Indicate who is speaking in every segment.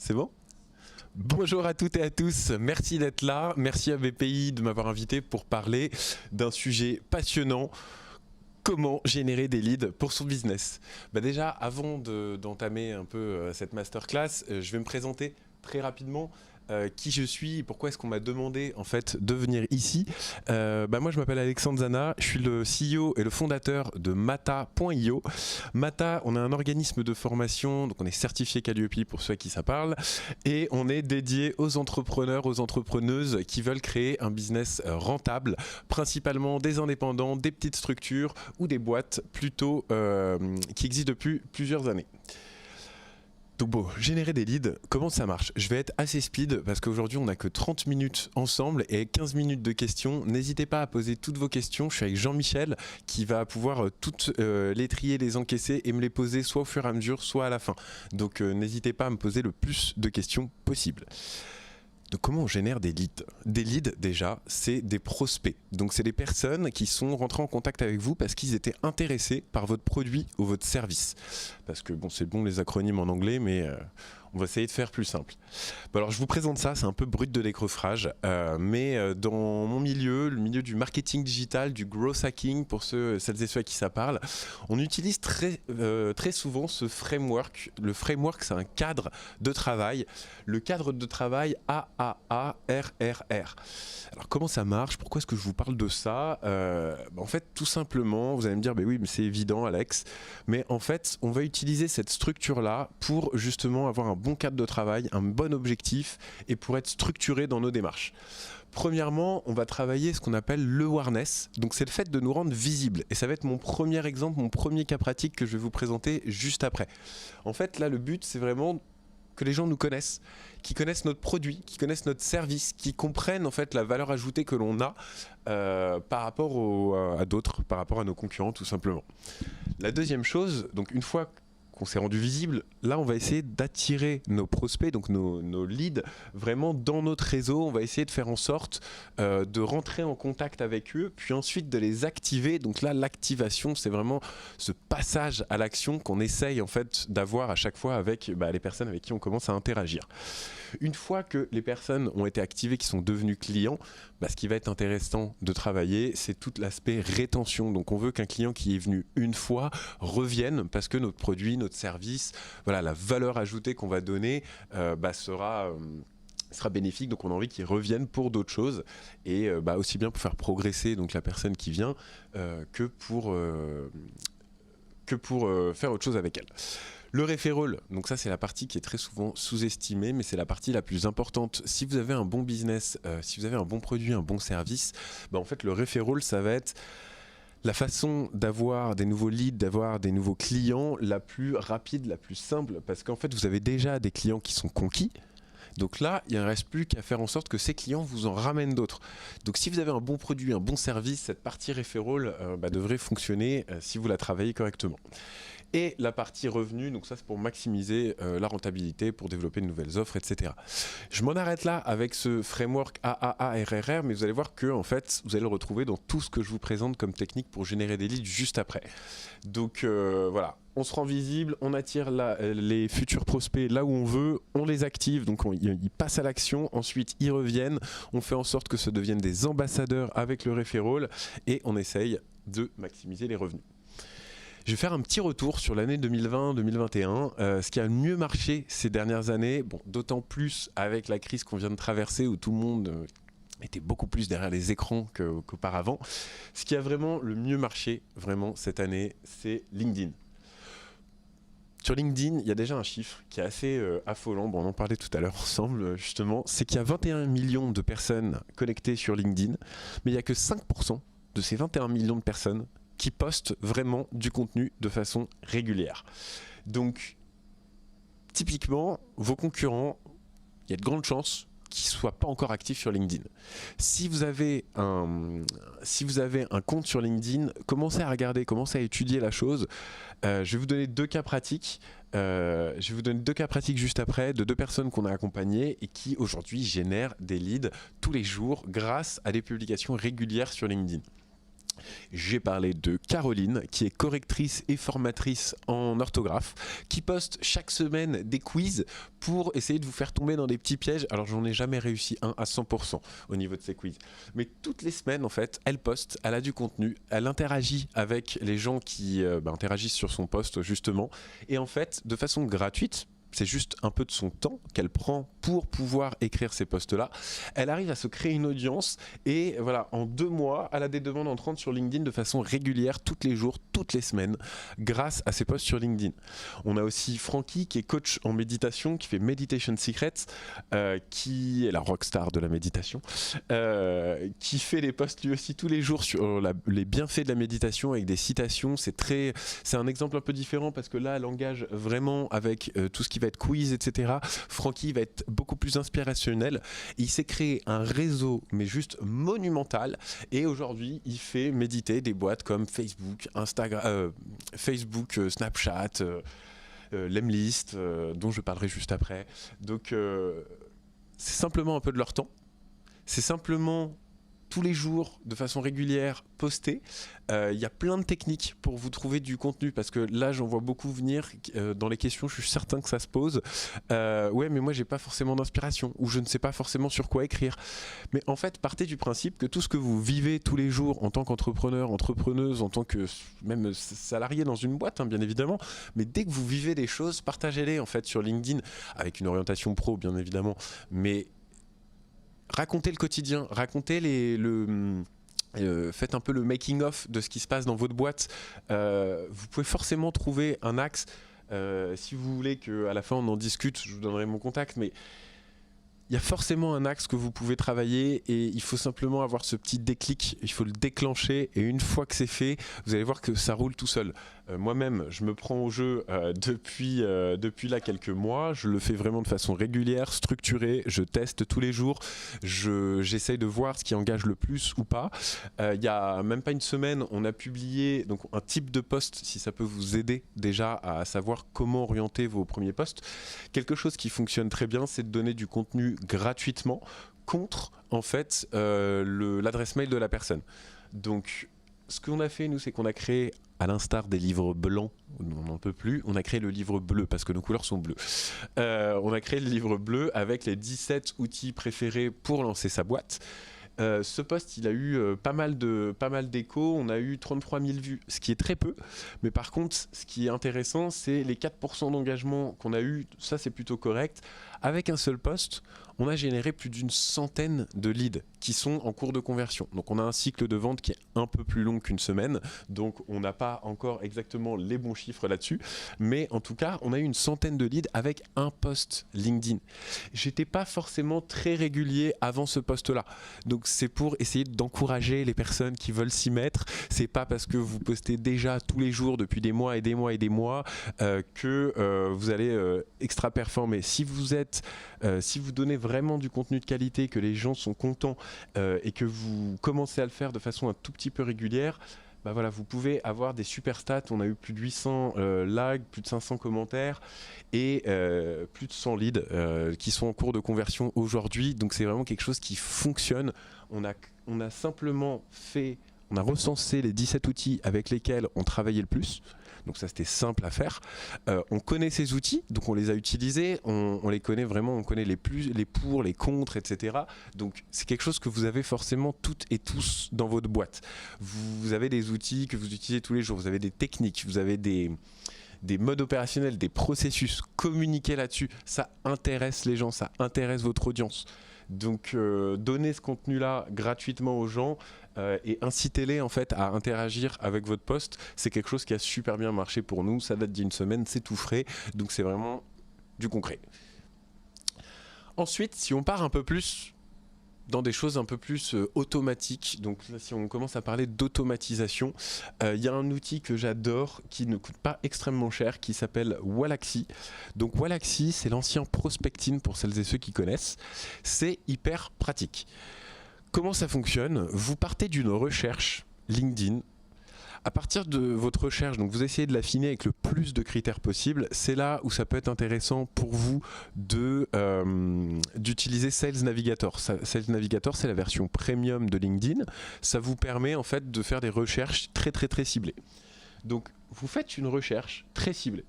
Speaker 1: C'est bon? Bonjour à toutes et à tous, merci d'être là, merci à BPI de m'avoir invité pour parler d'un sujet passionnant, comment générer des leads pour son business. Déjà, avant d'entamer un peu cette masterclass, je vais me présenter très rapidement. Qui je suis, pourquoi est-ce qu'on m'a demandé en fait de venir ici. Moi je m'appelle Alexandre Zana, je suis le CEO et le fondateur de Mata.io. Mata, on est un organisme de formation, donc on est certifié Calliope pour ceux à qui ça parle, et on est dédié aux entrepreneurs, aux entrepreneuses qui veulent créer un business rentable, principalement des indépendants, des petites structures ou des boîtes plutôt qui existent depuis plusieurs années. Donc bon, générer des leads, comment ça marche? Je vais être assez speed parce qu'aujourd'hui on n'a que 30 minutes ensemble et 15 minutes de questions. N'hésitez pas à poser toutes vos questions. Je suis avec Jean-Michel qui va pouvoir toutes les trier, les encaisser et me les poser soit au fur et à mesure, soit à la fin. Donc n'hésitez pas à me poser le plus de questions possible. Donc comment on génère des leads? Des leads déjà, c'est des prospects. Donc c'est des personnes qui sont rentrées en contact avec vous parce qu'ils étaient intéressés par votre produit ou votre service. Parce que bon, c'est bon les acronymes en anglais, mais on va essayer de faire plus simple. Alors je vous présente ça, c'est un peu brut de décroffrage, mais dans mon milieu, le milieu du marketing digital, du growth hacking, pour celles et ceux à qui ça parle, on utilise très souvent ce framework. Le framework, c'est un cadre de travail. Le cadre de travail AAARRR. Alors comment ça marche? Pourquoi est-ce que je vous parle de ça? En fait, tout simplement, vous allez me dire, oui, mais c'est évident, Alex. Mais en fait, on va utiliser cette structure-là pour justement avoir un bon cadre de travail, un bon objectif et pour être structuré dans nos démarches. Premièrement, on va travailler ce qu'on appelle le awareness. Donc c'est le fait de nous rendre visibles. Et ça va être mon premier exemple, mon premier cas pratique que je vais vous présenter juste après. En fait, là, le but, c'est vraiment que les gens nous connaissent, qui connaissent notre produit, qui connaissent notre service, qui comprennent en fait la valeur ajoutée que l'on a par rapport à d'autres, par rapport à nos concurrents tout simplement. La deuxième chose, donc une fois qu'on s'est rendu visible, là on va essayer d'attirer nos prospects, donc nos leads, vraiment dans notre réseau. On va essayer de faire en sorte de rentrer en contact avec eux, puis ensuite de les activer. Donc là, l'activation, c'est vraiment ce passage à l'action qu'on essaye en fait d'avoir à chaque fois avec les personnes avec qui on commence à interagir. Une fois que les personnes ont été activées, qui sont devenues clients, ce qui va être intéressant de travailler, c'est tout l'aspect rétention. Donc on veut qu'un client qui est venu une fois revienne parce que notre produit, notre service, voilà, la valeur ajoutée qu'on va donner sera bénéfique. Donc on a envie qu'ils reviennent pour d'autres choses et aussi bien pour faire progresser donc la personne qui vient que pour faire autre chose avec elle. Le referral, donc ça c'est la partie qui est très souvent sous-estimée, mais c'est la partie la plus importante. Si vous avez un bon business, si vous avez un bon produit, un bon service, en fait le referral, ça va être la façon d'avoir des nouveaux leads, d'avoir des nouveaux clients la plus rapide, la plus simple, parce qu'en fait vous avez déjà des clients qui sont conquis. Donc là, il ne reste plus qu'à faire en sorte que ces clients vous en ramènent d'autres. Donc si vous avez un bon produit, un bon service, cette partie referral devrait fonctionner si vous la travaillez correctement. Et la partie revenu, donc ça c'est pour maximiser la rentabilité, pour développer de nouvelles offres, etc. Je m'en arrête là avec ce framework AAARRR, mais vous allez voir que en fait, vous allez le retrouver dans tout ce que je vous présente comme technique pour générer des leads juste après. Donc voilà, on se rend visible, on attire les futurs prospects là où on veut, on les active, donc ils passent à l'action, ensuite ils reviennent, on fait en sorte que ce deviennent des ambassadeurs avec le referral et on essaye de maximiser les revenus. Je vais faire un petit retour sur l'année 2020-2021, ce qui a le mieux marché ces dernières années, d'autant plus avec la crise qu'on vient de traverser où tout le monde était beaucoup plus derrière les écrans qu'auparavant. Ce qui a vraiment le mieux marché vraiment cette année, c'est LinkedIn. Sur LinkedIn, il y a déjà un chiffre qui est assez affolant, on en parlait tout à l'heure ensemble justement, c'est qu'il y a 21 millions de personnes connectées sur LinkedIn, mais il n'y a que 5% de ces 21 millions de personnes qui postent vraiment du contenu de façon régulière. Donc, typiquement, vos concurrents, il y a de grandes chances qu'ils ne soient pas encore actifs sur LinkedIn. Si vous avez un compte sur LinkedIn, commencez à regarder, commencez à étudier la chose. Je vais vous donner deux cas pratiques. Juste après de deux personnes qu'on a accompagnées et qui aujourd'hui génèrent des leads tous les jours grâce à des publications régulières sur LinkedIn. J'ai parlé de Caroline, qui est correctrice et formatrice en orthographe, qui poste chaque semaine des quiz pour essayer de vous faire tomber dans des petits pièges. Alors j'en ai jamais réussi un à 100% au niveau de ces quiz. Mais toutes les semaines, en fait, elle poste, elle a du contenu, elle interagit avec les gens qui interagissent sur son post, justement. Et en fait, de façon gratuite, c'est juste un peu de son temps qu'elle prend pour pouvoir écrire ces posts-là. Elle arrive à se créer une audience et voilà, en 2 mois, elle a des demandes entrantes sur LinkedIn de façon régulière, tous les jours, toutes les semaines, grâce à ses posts sur LinkedIn. On a aussi Francky qui est coach en méditation, qui fait Meditation Secrets, qui est la rockstar de la méditation, qui fait des posts lui aussi tous les jours sur les bienfaits de la méditation avec des citations. C'est un exemple un peu différent parce que là, elle engage vraiment avec tout ce qui va être quiz, etc. Francky va être beaucoup plus inspirationnel. Il s'est créé un réseau, mais juste monumental. Et aujourd'hui, il fait méditer des boîtes comme Facebook, Instagram, Facebook, Snapchat, Lemlist, dont je parlerai juste après. Donc, c'est simplement un peu de leur temps. C'est simplement tous les jours, de façon régulière, posté. Il y a plein de techniques pour vous trouver du contenu, parce que là, j'en vois beaucoup venir dans les questions, je suis certain que ça se pose. Ouais, mais moi, j'ai pas forcément d'inspiration, ou je ne sais pas forcément sur quoi écrire. Mais en fait, partez du principe que tout ce que vous vivez tous les jours en tant qu'entrepreneur, entrepreneuse, en tant que même salarié dans une boîte, hein, bien évidemment, mais dès que vous vivez des choses, partagez-les en fait sur LinkedIn, avec une orientation pro, bien évidemment, mais racontez le quotidien, racontez faites un peu le making of de ce qui se passe dans votre boîte. Vous pouvez forcément trouver un axe. Si vous voulez qu'à la fin on en discute, je vous donnerai mon contact, mais il y a forcément un axe que vous pouvez travailler et il faut simplement avoir ce petit déclic, il faut le déclencher et une fois que c'est fait, vous allez voir que ça roule tout seul. Moi-même, je me prends au jeu depuis là quelques mois, je le fais vraiment de façon régulière, structurée, je teste tous les jours, j'essaye de voir ce qui engage le plus ou pas. Il y a même pas une semaine, on a publié donc, un type de post, si ça peut vous aider déjà à savoir comment orienter vos premiers posts. Quelque chose qui fonctionne très bien, c'est de donner du contenu gratuitement contre en fait l'adresse mail de la personne. Donc ce qu'on a fait nous, c'est qu'on a créé, à l'instar des livres blancs, on n'en peut plus, on a créé le livre bleu parce que nos couleurs sont bleues. On a créé le livre bleu avec les 17 outils préférés pour lancer sa boîte. Ce post, il a eu pas mal d'échos, on a eu 33 000 vues, ce qui est très peu, mais par contre, ce qui est intéressant, c'est les 4% d'engagement qu'on a eu, ça c'est plutôt correct. Avec un seul post, on a généré plus d'une centaine de leads qui sont en cours de conversion. Donc on a un cycle de vente qui est un peu plus long qu'une semaine, donc on n'a pas encore exactement les bons chiffres là-dessus, mais en tout cas, on a eu une centaine de leads avec un post LinkedIn. J'étais pas forcément très régulier avant ce post-là, donc c'est pour essayer d'encourager les personnes qui veulent s'y mettre. C'est pas parce que vous postez déjà tous les jours depuis des mois et des mois et des mois que vous allez extra performer. Si vous donnez vraiment du contenu de qualité, que les gens sont contents et que vous commencez à le faire de façon un tout petit peu régulière, bah voilà, vous pouvez avoir des super stats. On a eu plus de 800 likes, plus de 500 commentaires et plus de 100 leads qui sont en cours de conversion aujourd'hui. Donc c'est vraiment quelque chose qui fonctionne. On a simplement on a recensé les 17 outils avec lesquels on travaillait le plus. Donc ça c'était simple à faire. On connaît ces outils, donc on les a utilisés, on les connaît vraiment, on connaît les pour, les contre, etc. Donc c'est quelque chose que vous avez forcément toutes et tous dans votre boîte. Vous avez des outils que vous utilisez tous les jours, vous avez des techniques, vous avez des modes opérationnels, des processus, communiquez là-dessus, ça intéresse les gens, ça intéresse votre audience. Donc donnez ce contenu-là gratuitement aux gens et incitez-les en fait à interagir avec votre post. C'est quelque chose qui a super bien marché pour nous, ça date d'une semaine, c'est tout frais, donc c'est vraiment du concret. Ensuite, si on part un peu plus dans des choses un peu plus automatiques, donc là, si on commence à parler d'automatisation, il y a un outil que j'adore qui ne coûte pas extrêmement cher qui s'appelle Wallaxy. Donc Wallaxy, c'est l'ancien Prospecting pour celles et ceux qui connaissent. C'est hyper pratique. Comment ça fonctionne? Vous partez d'une recherche LinkedIn À partir de votre recherche, donc vous essayez de l'affiner avec le plus de critères possible. C'est là où ça peut être intéressant pour vous d'utiliser Sales Navigator. Sales Navigator, c'est la version premium de LinkedIn. Ça vous permet en fait de faire des recherches très ciblées. Donc vous faites une recherche très ciblée.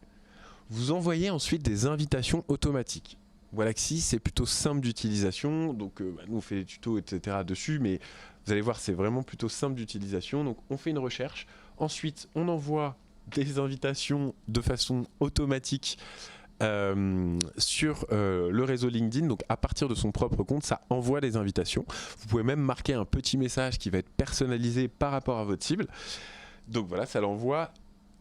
Speaker 1: Vous envoyez ensuite des invitations automatiques. Wallaxy, c'est plutôt simple d'utilisation. Donc nous on fait des tutos, etc. dessus, mais vous allez voir, c'est vraiment plutôt simple d'utilisation. Donc on fait une recherche. Ensuite, on envoie des invitations de façon automatique sur le réseau LinkedIn. Donc à partir de son propre compte, ça envoie des invitations. Vous pouvez même marquer un petit message qui va être personnalisé par rapport à votre cible. Donc voilà, ça l'envoie.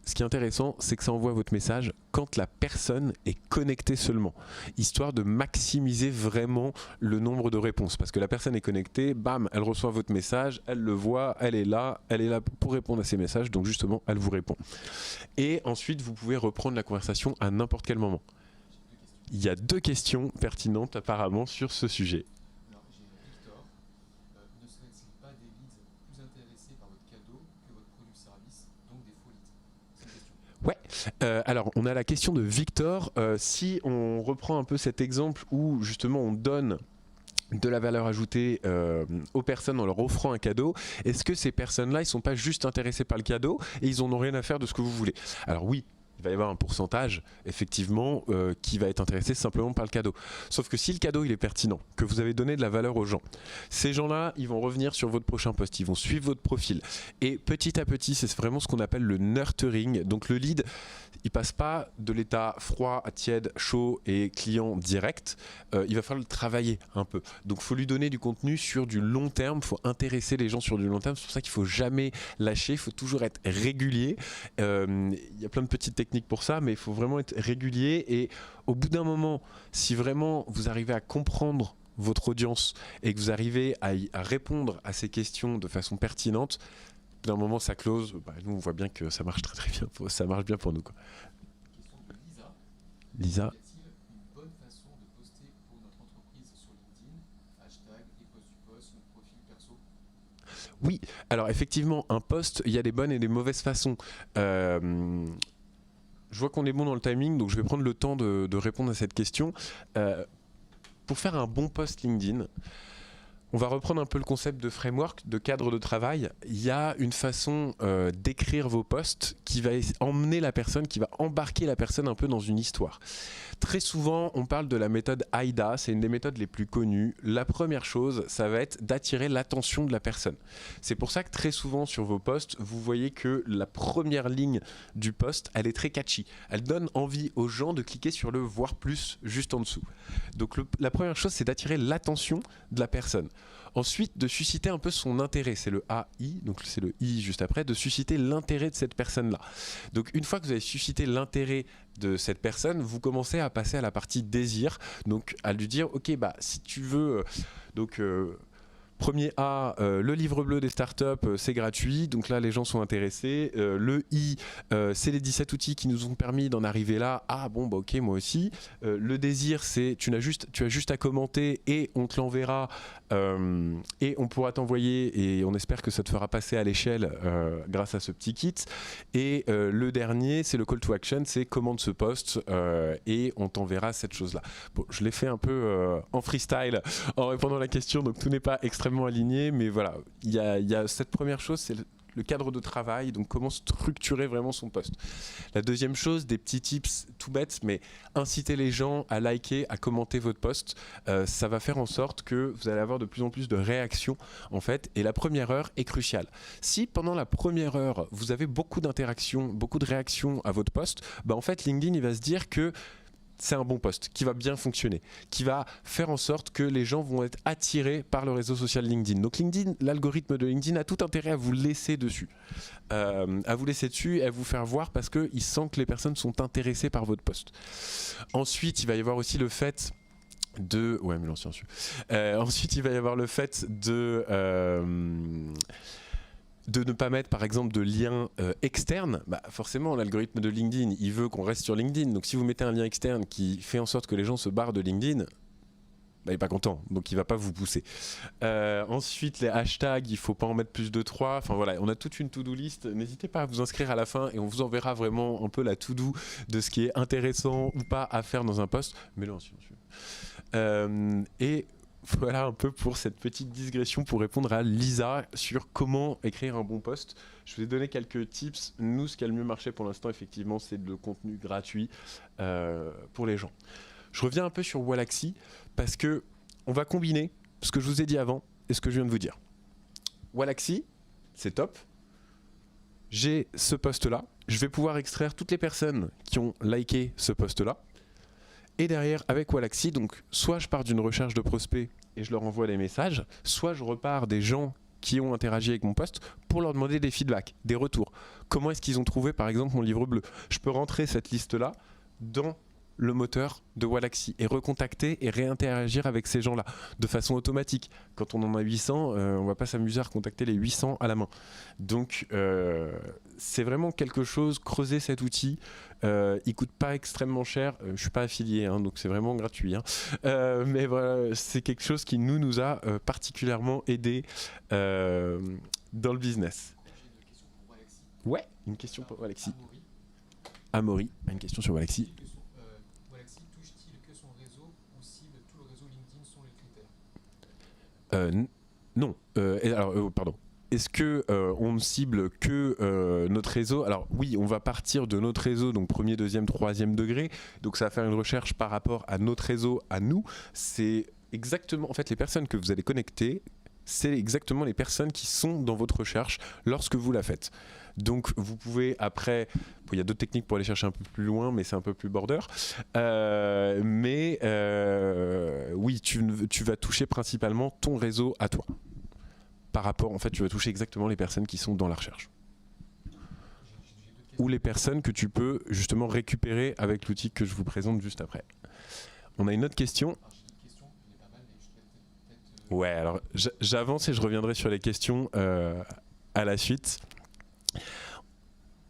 Speaker 1: Ce qui est intéressant, c'est que ça envoie votre message quand la personne est connectée seulement, histoire de maximiser vraiment le nombre de réponses. Parce que la personne est connectée, bam, elle reçoit votre message, elle le voit, elle est là pour répondre à ces messages, donc justement, elle vous répond. Et ensuite, vous pouvez reprendre la conversation à n'importe quel moment. Il y a 2 questions pertinentes apparemment sur ce sujet.
Speaker 2: Alors, j'ai Victor. Ne serait-il pas des leads plus intéressés par votre cadeau que votre produit-service, donc des faux leads? C'est une question.
Speaker 1: Ouais, alors on a la question de Victor. Si on reprend un peu cet exemple où justement on donne de la valeur ajoutée aux personnes en leur offrant un cadeau, est-ce que ces personnes-là, ils ne sont pas juste intéressés par le cadeau et ils n'en ont rien à faire de ce que vous voulez? Alors oui, il va y avoir un pourcentage, effectivement, qui va être intéressé simplement par le cadeau. Sauf que si le cadeau il est pertinent, que vous avez donné de la valeur aux gens, ces gens-là, ils vont revenir sur votre prochain post, ils vont suivre votre profil. Et petit à petit, c'est vraiment ce qu'on appelle le nurturing. Donc le lead, il passe pas de l'état froid à tiède, chaud et client direct. Il va falloir le travailler un peu. Donc il faut lui donner du contenu sur du long terme, il faut intéresser les gens sur du long terme. C'est pour ça qu'il ne faut jamais lâcher, il faut toujours être régulier. Il y a plein de petites techniques pour ça, mais il faut vraiment être régulier. Et au bout d'un moment, si vraiment vous arrivez à comprendre votre audience et que vous arrivez à répondre à ces questions de façon pertinente, d'un moment ça close, nous on voit bien que ça marche très bien, ça marche bien pour nous, quoi.
Speaker 2: Question de Lisa.
Speaker 1: Lisa.
Speaker 2: Y a-t-il une bonne façon de poster pour notre entreprise sur LinkedIn? Hashtag, et post du post, notre profil perso.
Speaker 1: Oui, alors effectivement, un post, il y a des bonnes et des mauvaises façons. Je vois qu'on est bon dans le timing, donc je vais prendre le temps de répondre à cette question. Pour faire un bon post LinkedIn, on va reprendre un peu le concept de framework, de cadre de travail. Il y a une façon d'écrire vos posts qui va emmener la personne, qui va embarquer la personne un peu dans une histoire. Très souvent, on parle de la méthode AIDA, c'est une des méthodes les plus connues. La première chose, ça va être d'attirer l'attention de la personne. C'est pour ça que très souvent sur vos posts, vous voyez que la première ligne du post, elle est très catchy. Elle donne envie aux gens de cliquer sur le voir plus juste en dessous. Donc la première chose, c'est d'attirer l'attention de la personne. Ensuite, de susciter un peu son intérêt, c'est le AI, donc c'est le I juste après, de susciter l'intérêt de cette personne-là. Donc une fois que vous avez suscité l'intérêt de cette personne, vous commencez à passer à la partie désir, donc à lui dire, ok, bah si tu veux, premier A, le livre bleu des startups, c'est gratuit, donc là les gens sont intéressés. Le I, c'est les 17 outils qui nous ont permis d'en arriver là. Ah bon, bah ok, moi aussi. Le désir, c'est tu as juste à commenter et on te l'enverra et on pourra t'envoyer et on espère que ça te fera passer à l'échelle grâce à ce petit kit. Et le dernier, c'est le call to action, c'est commande ce post et on t'enverra cette chose-là. Bon, je l'ai fait un peu en freestyle en répondant à la question, donc tout n'est pas extrêmement aligné, mais voilà, il y a cette première chose, c'est le cadre de travail, donc comment structurer vraiment son post. La deuxième chose, des petits tips tout bêtes, mais inciter les gens à liker, à commenter votre post, ça va faire en sorte que vous allez avoir de plus en plus de réactions en fait, et la première heure est cruciale. Si pendant la première heure, vous avez beaucoup d'interactions, beaucoup de réactions à votre post, bah en fait LinkedIn il va se dire que c'est un bon post qui va bien fonctionner, qui va faire en sorte que les gens vont être attirés par le réseau social LinkedIn. Donc LinkedIn, l'algorithme de LinkedIn a tout intérêt à vous laisser dessus, et à vous faire voir parce qu'il sent que les personnes sont intéressées par votre post. Ensuite, il va y avoir aussi le fait de... Ouais, mais non, silencieux. Ensuite, il va y avoir le fait de ne pas mettre par exemple de lien externe. Bah, forcément l'algorithme de LinkedIn il veut qu'on reste sur LinkedIn, donc si vous mettez un lien externe qui fait en sorte que les gens se barrent de LinkedIn, bah, il n'est pas content, donc il va pas vous pousser. Ensuite, les hashtags, il faut pas en mettre plus de 3. Enfin voilà, on a toute une to-do list. N'hésitez pas à vous inscrire à la fin et on vous enverra vraiment un peu la to-do de ce qui est intéressant ou pas à faire dans un post. Mets-le en silencieux. Et voilà un peu pour cette petite digression pour répondre à Lisa sur comment écrire un bon post. Je vous ai donné quelques tips. Nous, ce qui a le mieux marché pour l'instant, effectivement, c'est le contenu gratuit pour les gens. Je reviens un peu sur Wallaxy parce que on va combiner ce que je vous ai dit avant et ce que je viens de vous dire. Wallaxy, c'est top. J'ai ce post-là. Je vais pouvoir extraire toutes les personnes qui ont liké ce post-là. Et derrière, avec Wallaxy, donc soit je pars d'une recherche de prospects et je leur envoie des messages, soit je repars des gens qui ont interagi avec mon post pour leur demander des feedbacks, des retours. Comment est-ce qu'ils ont trouvé par exemple mon livre bleu? Je peux rentrer cette liste-là dans le moteur de Wallaxy et recontacter et réinteragir avec ces gens-là de façon automatique. Quand on en a 800, on va pas s'amuser à recontacter les 800 à la main. Donc c'est vraiment quelque chose, creuser cet outil. Il coûte pas extrêmement cher. Je suis pas affilié, hein, donc c'est vraiment gratuit. Hein. Mais voilà, c'est quelque chose qui nous a particulièrement aidé dans le business.
Speaker 2: J'ai une question pour Wallaxy.
Speaker 1: Ouais, une question pour Wallaxy.
Speaker 2: Amaury.
Speaker 1: Amaury a une question sur Wallaxy.
Speaker 2: Wallaxy touche-t-il que son réseau ou cible tout le réseau LinkedIn sont les critères?
Speaker 1: Non. Alors, pardon. Est-ce que on ne cible que notre réseau? Alors oui, on va partir de notre réseau, donc premier, deuxième, troisième degré. Donc ça va faire une recherche par rapport à notre réseau, à nous. C'est exactement, en fait, les personnes que vous allez connecter, c'est exactement les personnes qui sont dans votre recherche lorsque vous la faites. Donc vous pouvez après, il y a d'autres techniques pour aller chercher un peu plus loin, mais c'est un peu plus border. Oui, tu vas toucher principalement ton réseau à toi. Par rapport, en fait, tu vas toucher exactement les personnes qui sont dans la recherche. Ou les personnes que tu peux justement récupérer avec l'outil que je vous présente juste après. On a une autre question. Ouais, alors j'avance et je reviendrai sur les questions à la suite.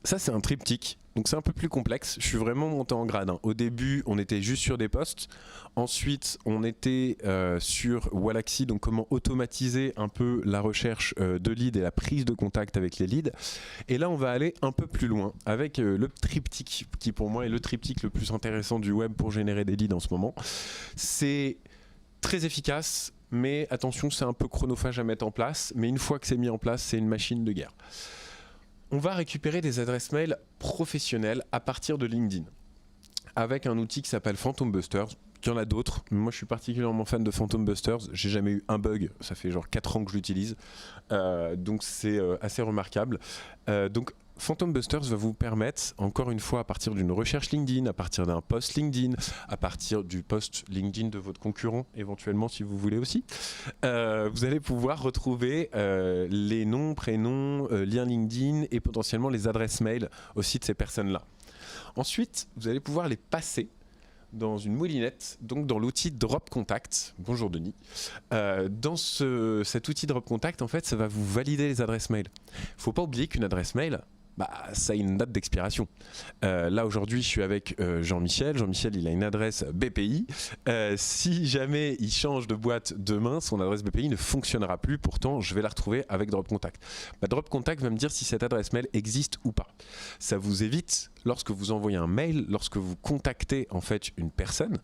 Speaker 1: Ça, c'est un triptyque, donc c'est un peu plus complexe. Je suis vraiment monté en grade. Hein. Au début, on était juste sur des posts. Ensuite, on était sur Wallaxy, donc comment automatiser un peu la recherche de leads et la prise de contact avec les leads. Et là, on va aller un peu plus loin avec le triptyque, qui pour moi est le triptyque le plus intéressant du web pour générer des leads en ce moment. C'est très efficace, mais attention, c'est un peu chronophage à mettre en place. Mais une fois que c'est mis en place, c'est une machine de guerre. On va récupérer des adresses mail professionnelles à partir de LinkedIn avec un outil qui s'appelle Phantom Busters. Il y en a d'autres. Moi, je suis particulièrement fan de Phantom Busters. J'ai jamais eu un bug. Ça fait genre 4 ans que je l'utilise. Donc, c'est assez remarquable. Donc, Phantom Busters va vous permettre, encore une fois, à partir d'une recherche LinkedIn, à partir d'un post LinkedIn, à partir du post LinkedIn de votre concurrent, éventuellement si vous voulez aussi, vous allez pouvoir retrouver les noms, prénoms, liens LinkedIn et potentiellement les adresses mail aussi de ces personnes-là. Ensuite, vous allez pouvoir les passer dans une moulinette, donc dans l'outil Drop Contact. Bonjour Denis. Dans cet outil Drop Contact, en fait, ça va vous valider les adresses mail. Il ne faut pas oublier qu'une adresse mail, ça a une date d'expiration. Là aujourd'hui je suis avec Jean-Michel. Jean-Michel il a une adresse BPI. Si jamais il change de boîte demain, son adresse BPI ne fonctionnera plus. Pourtant je vais la retrouver avec Drop Contact. Drop Contact va me dire si cette adresse mail existe ou pas. Ça vous évite, lorsque vous envoyez un mail, lorsque vous contactez en fait une personne,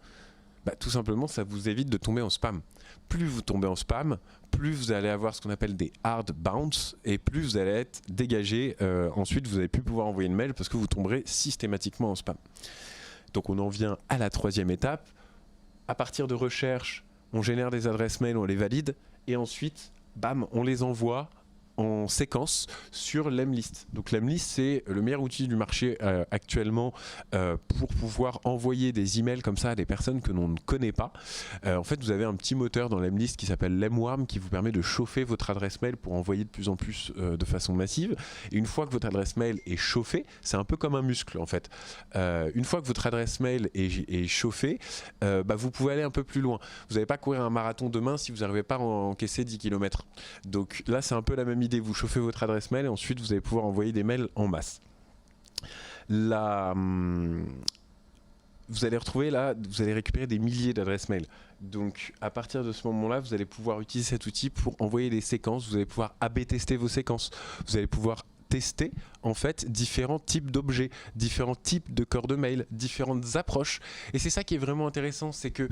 Speaker 1: tout simplement ça vous évite de tomber en spam. Plus vous tombez en spam, plus vous allez avoir ce qu'on appelle des hard bounce et plus vous allez être dégagé. Ensuite, vous n'allez plus pouvoir envoyer une mail parce que vous tomberez systématiquement en spam. Donc on en vient à la troisième étape. À partir de recherche, on génère des adresses mail, on les valide et ensuite, bam, on les envoie en séquence sur Lemlist. Donc Lemlist, c'est le meilleur outil du marché actuellement pour pouvoir envoyer des emails comme ça à des personnes que l'on ne connaît pas. En fait, vous avez un petit moteur dans Lemlist qui s'appelle Lemwarm qui vous permet de chauffer votre adresse mail pour envoyer de plus en plus de façon massive. Et une fois que votre adresse mail est chauffée, c'est un peu comme un muscle en fait. Une fois que votre adresse mail est chauffée, vous pouvez aller un peu plus loin. Vous n'allez pas courir un marathon demain si vous n'arrivez pas à encaisser 10 km. Donc là, c'est un peu la même idée, vous chauffez votre adresse mail et ensuite vous allez pouvoir envoyer des mails en masse. vous allez retrouver là, vous allez récupérer des milliers d'adresses mail. Donc à partir de ce moment-là, vous allez pouvoir utiliser cet outil pour envoyer des séquences, vous allez pouvoir A/B tester vos séquences, vous allez pouvoir tester en fait différents types d'objets, différents types de corps de mail, différentes approches. Et c'est ça qui est vraiment intéressant, c'est que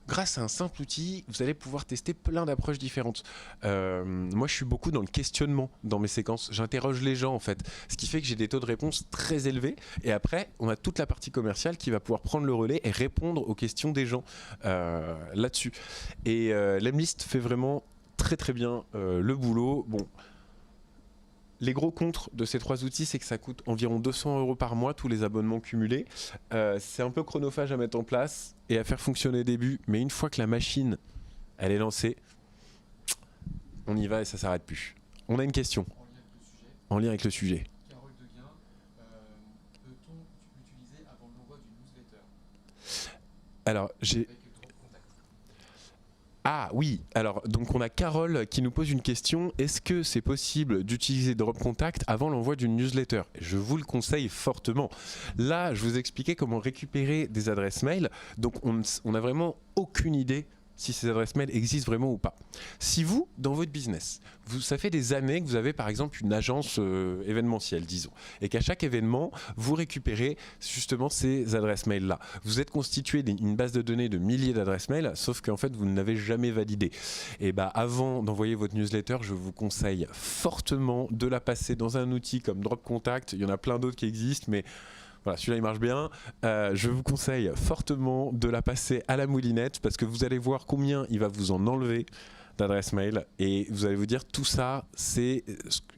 Speaker 1: grâce à un simple outil, vous allez pouvoir tester plein d'approches différentes. Moi, je suis beaucoup dans le questionnement dans mes séquences. J'interroge les gens, en fait. Ce qui fait que j'ai des taux de réponse très élevés. Et après, on a toute la partie commerciale qui va pouvoir prendre le relais et répondre aux questions des gens là-dessus. Et Lemlist fait vraiment très très bien le boulot. Bon. Les gros contres de ces trois outils, c'est que ça coûte environ 200 € par mois, tous les abonnements cumulés. C'est un peu chronophage à mettre en place et à faire fonctionner au début, mais une fois que la machine, elle est lancée, on y va et ça s'arrête plus. On a une question
Speaker 2: En lien avec le sujet.
Speaker 1: en lien avec le sujet.
Speaker 2: Carole Deguin, peut-on l'utiliser avant l'envoi d'une newsletter
Speaker 1: Alors, j'ai...
Speaker 2: avec Drop Contact?
Speaker 1: Ah oui, alors donc on a Carole qui nous pose une question. Est-ce que c'est possible d'utiliser Drop Contact avant l'envoi d'une newsletter? Je vous le conseille fortement. Là, je vous expliquais comment récupérer des adresses mail. Donc on n'a vraiment aucune idée si ces adresses mail existent vraiment ou pas. Si vous, dans votre business, ça fait des années que vous avez par exemple une agence événementielle, disons, et qu'à chaque événement, vous récupérez justement ces adresses mail-là. Vous êtes constitué d'une base de données de milliers d'adresses mail, sauf qu'en fait, vous ne l'avez jamais validée. Et bah, avant d'envoyer votre newsletter, je vous conseille fortement de la passer dans un outil comme Drop Contact. Il y en a plein d'autres qui existent, mais voilà, celui-là il marche bien. Je vous conseille fortement de la passer à la moulinette parce que vous allez voir combien il va vous en enlever d'adresse mail et vous allez vous dire tout ça c'est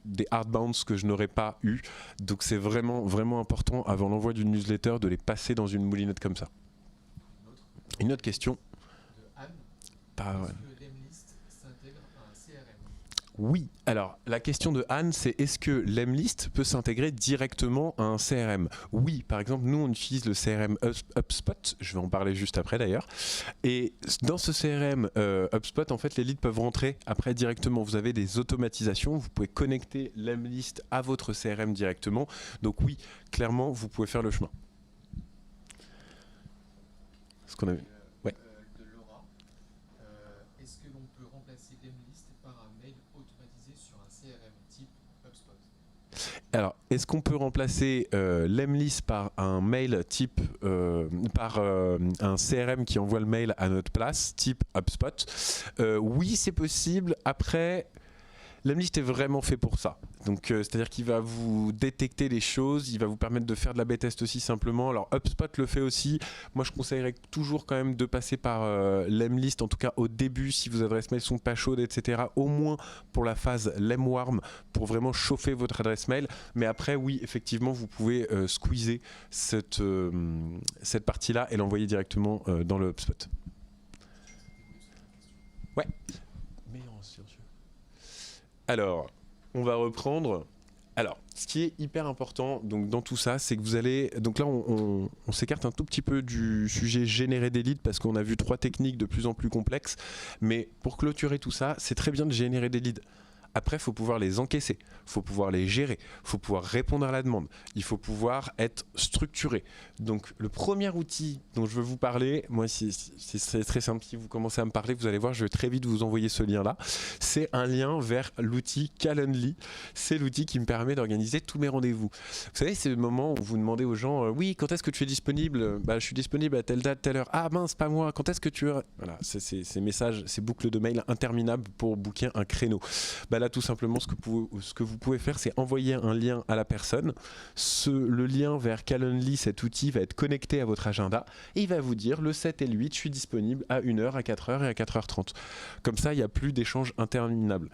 Speaker 1: des hardbounds que je n'aurais pas eu. Donc c'est vraiment vraiment important avant l'envoi d'une newsletter de les passer dans une moulinette comme ça. Une autre question.
Speaker 2: De Anne,
Speaker 1: Pas...
Speaker 2: est-ce que Lemlist s'intègre à un CRM?
Speaker 1: Oui, alors la question de Anne, c'est est-ce que Lemlist peut s'intégrer directement à un CRM? Oui, par exemple, nous on utilise le CRM HubSpot, je vais en parler juste après d'ailleurs. Et dans ce CRM HubSpot, en fait, les leads peuvent rentrer après directement. Vous avez des automatisations, vous pouvez connecter Lemlist à votre CRM directement. Donc oui, clairement, vous pouvez faire le chemin. Ce qu'on a vu. Ouais.
Speaker 2: De Laura, est-ce que l'on peut remplacer Lemlist par un mail automatisé sur un CRM type HubSpot?
Speaker 1: Alors, est-ce qu'on peut remplacer Lemlist par un mail type, par un CRM qui envoie le mail à notre place, type HubSpot? Oui, c'est possible. Après, Lemlist est vraiment fait pour ça. Donc, c'est-à-dire qu'il va vous détecter les choses, il va vous permettre de faire de l'A/B test aussi simplement. Alors, HubSpot le fait aussi. Moi, je conseillerais toujours quand même de passer par Lemlist, en tout cas au début, si vos adresses mail sont pas chaudes, etc. Au moins pour la phase Lemwarm, pour vraiment chauffer votre adresse mail. Mais après, oui, effectivement, vous pouvez squeezer cette partie-là et l'envoyer directement dans le HubSpot. Ouais. Mais en silencieux. Alors, on va reprendre. Alors, ce qui est hyper important donc, dans tout ça, c'est que vous allez... Donc là, on s'écarte un tout petit peu du sujet générer des leads parce qu'on a vu 3 techniques de plus en plus complexes. Mais pour clôturer tout ça, c'est très bien de générer des leads. Après, il faut pouvoir les encaisser, il faut pouvoir les gérer, il faut pouvoir répondre à la demande, il faut pouvoir être structuré. Donc, le premier outil dont je veux vous parler, moi, c'est très simple. Si vous commencez à me parler, vous allez voir, je vais très vite vous envoyer ce lien-là. C'est un lien vers l'outil Calendly. C'est l'outil qui me permet d'organiser tous mes rendez-vous. Vous savez, c'est le moment où vous demandez aux gens, oui, quand est-ce que tu es disponible? Bah, je suis disponible à telle date, telle heure. Ah mince, pas moi. Quand est-ce que tu es... Voilà, ces messages, ces boucles de mail interminables pour booker un créneau. Bah, là, tout simplement, ce que vous pouvez faire, c'est envoyer un lien à la personne. Le lien vers Calendly, cet outil, va être connecté à votre agenda et il va vous dire le 7 et le 8, je suis disponible à 1h, à 4h et à 4h30. Comme ça, il n'y a plus d'échanges interminables.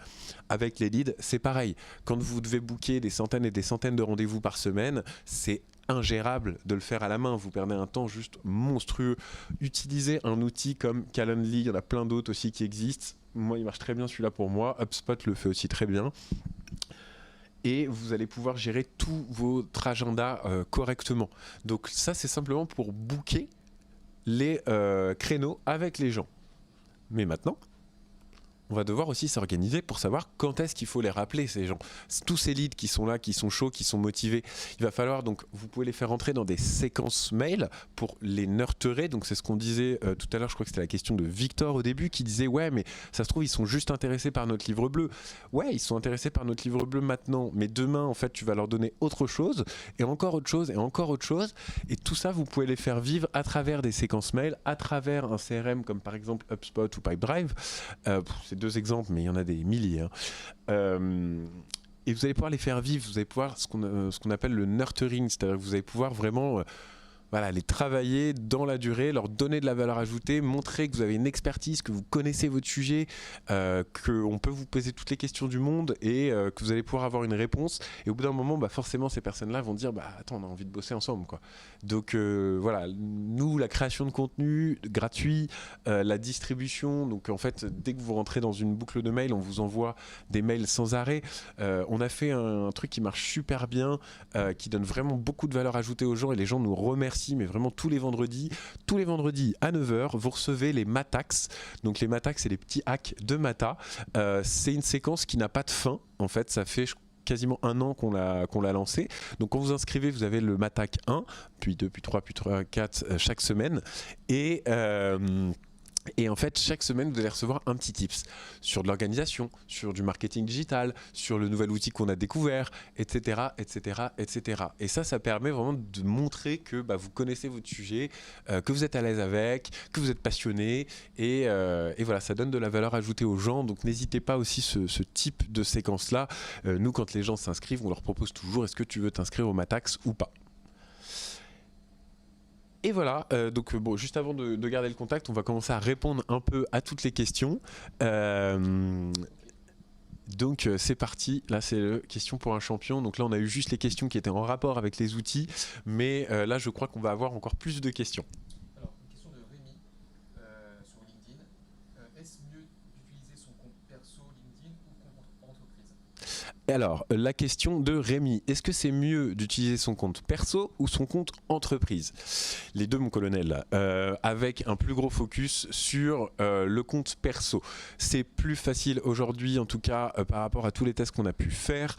Speaker 1: Avec les leads, c'est pareil. Quand vous devez booker des centaines et des centaines de rendez-vous par semaine, c'est ingérable de le faire à la main, vous perdez un temps juste monstrueux. Utilisez un outil comme Calendly, il y en a plein d'autres aussi qui existent. Moi, il marche très bien celui-là pour moi. HubSpot le fait aussi très bien. Et vous allez pouvoir gérer tout votre agenda correctement. Donc ça, c'est simplement pour booker les créneaux avec les gens. Mais maintenant, on va devoir aussi s'organiser pour savoir quand est-ce qu'il faut les rappeler, ces gens. Tous ces leads qui sont là, qui sont chauds, qui sont motivés, il va falloir donc, vous pouvez les faire entrer dans des séquences mail pour les nurturer. Donc c'est ce qu'on disait tout à l'heure, je crois que c'était la question de Victor au début qui disait ouais mais ça se trouve ils sont juste intéressés par notre livre bleu. Ouais, ils sont intéressés par notre livre bleu maintenant, mais demain en fait tu vas leur donner autre chose et encore autre chose et encore autre chose, et tout ça vous pouvez les faire vivre à travers des séquences mail, à travers un CRM comme par exemple HubSpot ou Pipedrive. C'est 2 exemples mais il y en a des milliers, hein. Et vous allez pouvoir les faire vivre, vous allez pouvoir ce qu'on appelle le nurturing, c'est-à-dire que vous allez pouvoir vraiment voilà, les travailler dans la durée, leur donner de la valeur ajoutée, montrer que vous avez une expertise, que vous connaissez votre sujet, qu'on peut vous poser toutes les questions du monde et que vous allez pouvoir avoir une réponse. Et au bout d'un moment, bah, forcément, ces personnes-là vont dire bah, attends, on a envie de bosser ensemble, quoi. Donc voilà, nous, la création de contenu gratuit, la distribution, donc en fait, dès que vous rentrez dans une boucle de mail, on vous envoie des mails sans arrêt. On a fait un truc qui marche super bien, qui donne vraiment beaucoup de valeur ajoutée aux gens et les gens nous remercient, mais vraiment tous les vendredis à 9h, vous recevez les Matax. Donc les Matax, c'est les petits hacks de Mata. C'est une séquence qui n'a pas de fin, en fait, ça fait quasiment 1 an qu'on l'a lancé. Donc quand vous inscrivez, vous avez le Matac 1, puis 2, puis 3, puis 4 chaque semaine. Et en fait, chaque semaine, vous allez recevoir un petit tips sur de l'organisation, sur du marketing digital, sur le nouvel outil qu'on a découvert, etc., etc., etc. Et ça permet vraiment de montrer que bah, vous connaissez votre sujet, que vous êtes à l'aise avec, que vous êtes passionné, et voilà, ça donne de la valeur ajoutée aux gens. Donc n'hésitez pas aussi ce type de séquence-là. Nous, quand les gens s'inscrivent, on leur propose toujours: est-ce que tu veux t'inscrire au Matax ou pas? Et voilà, donc bon, juste avant de garder le contact, on va commencer à répondre un peu à toutes les questions. Donc c'est parti, là c'est le question pour un champion. Donc là on a eu juste les questions qui étaient en rapport avec les outils, mais là je crois qu'on va avoir encore plus de questions.
Speaker 2: Alors, une question de Rémi sur LinkedIn. Est-ce mieux d'utiliser son compte perso LinkedIn ou compte entreprise?
Speaker 1: Alors, la question de Rémi, est-ce que c'est mieux d'utiliser son compte perso ou son compte entreprise? Les deux, mon colonel, avec un plus gros focus sur le compte perso. C'est plus facile aujourd'hui, en tout cas par rapport à tous les tests qu'on a pu faire,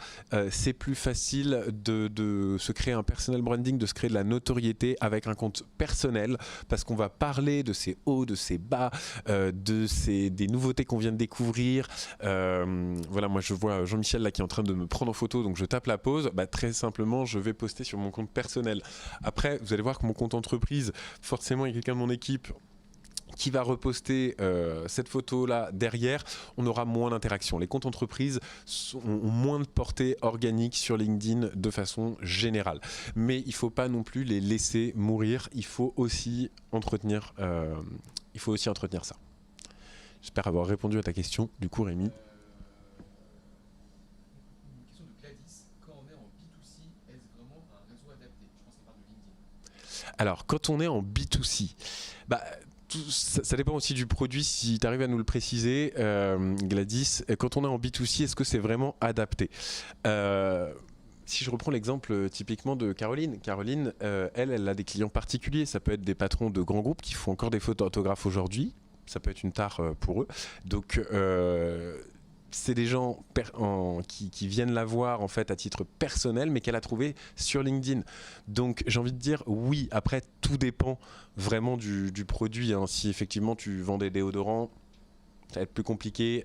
Speaker 1: c'est plus facile de se créer un personal branding, de se créer de la notoriété avec un compte personnel, parce qu'on va parler de ses hauts, de ses bas, des nouveautés qu'on vient de découvrir. Voilà, moi je vois Jean-Michel là qui est en train de me prendre en photo, donc je tape la pause. Bah, très simplement, je vais poster sur mon compte personnel. Après, vous allez voir que mon compte entreprise, forcément, il y a quelqu'un de mon équipe qui va cette photo là derrière, on aura moins d'interaction. Les comptes entreprises ont moins de portée organique sur LinkedIn de façon générale, mais il ne faut pas non plus les laisser mourir. Il faut aussi entretenir ça. J'espère avoir répondu à ta question du coup, Rémi.
Speaker 2: Une question de Gladys. Quand on est en B2C, est-ce vraiment un réseau adapté? Je pense qu'elle parle de LinkedIn.
Speaker 1: Alors, quand on est en B2C, bah, ça dépend aussi du produit, si tu arrives à nous le préciser, Gladys. Quand on est en B2C, est-ce que c'est vraiment adapté? Si je reprends l'exemple typiquement de Caroline, elle a des clients particuliers. Ça peut être des patrons de grands groupes qui font encore des fautes d'orthographe aujourd'hui. Ça peut être une tare pour eux. Donc, c'est des gens qui viennent la voir en fait à titre personnel, mais qu'elle a trouvé sur LinkedIn. Donc j'ai envie de dire oui. Après, tout dépend vraiment du produit, hein. Si effectivement tu vends des déodorants, ça va être plus compliqué